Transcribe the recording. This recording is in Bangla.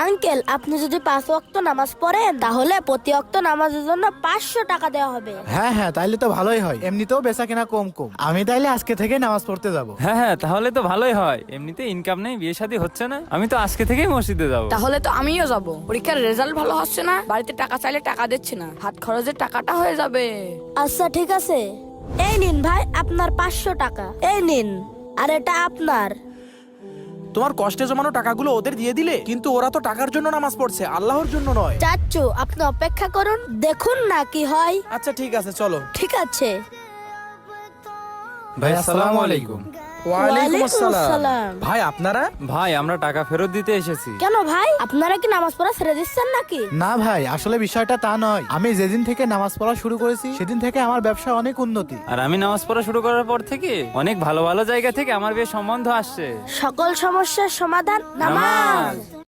আঙ্কেল, আপনি যদি 5 ওয়াক্ত নামাজ পড়েন তাহলে প্রতি ওয়াক্ত নামাজের জন্য 500 টাকা দেওয়া হবে। হ্যাঁ হ্যাঁ, তাইলে তো ভালোই হয়, এমনিতেও বেচা কেনা কম কম। আমি তাইলে আজকে থেকে নামাজ পড়তে যাব। হ্যাঁ হ্যাঁ, তাহলে তো ভালোই হয়। এমনিতে ইনকাম নেই, বিয়ে শাদী হচ্ছে না, আমি তো আজকে থেকেই মসজিদে যাব। তাহলে তো আমিও যাব। পরীক্ষার রেজাল্ট ভালো হচ্ছে না, বাড়িতে টাকা চাইলে টাকা দিচ্ছে না, হাত খরচের টাকাটা হয়ে যাবে। আচ্ছা ঠিক আছে, এই নিন ভাই আপনার 500 টাকা, এই নিন। আর এটা আপনার। তোমার কষ্টে জমানো টাকাগুলো ওদের দিয়ে দিলে, কিন্তু ওরা তো টাকার জন্য নামাজ পড়ছে, আল্লাহর জন্য নয়। চাচ্চু, আপনি অপেক্ষা করুন, দেখুন না কি হয়। আচ্ছা ঠিক আছে, চলো। ঠিক আছে। ভাই আসসালামু আলাইকুম। ওয়ালাইকুম আসসালাম। আসসালাম। ভাই আপনারা? ভাই আমরা টাকা ফেরত দিতে এসেছি। কেন ভাই, আপনারা কি নামাজ পড়া ছেড়ে দিচ্ছেন নাকি? না ভাই, আসলে বিষয়টা তা নয়। আমি যেদিন থেকে নামাজ পড়া শুরু করেছি সেদিন থেকে আমার ব্যবসা অনেক উন্নতি। আর আমি নামাজ পড়া শুরু করার পর থেকে অনেক ভালো ভালো জায়গা থেকে আমার বিয়ে সম্বন্ধ আসছে। সকল সমস্যার সমাধান নামাজ।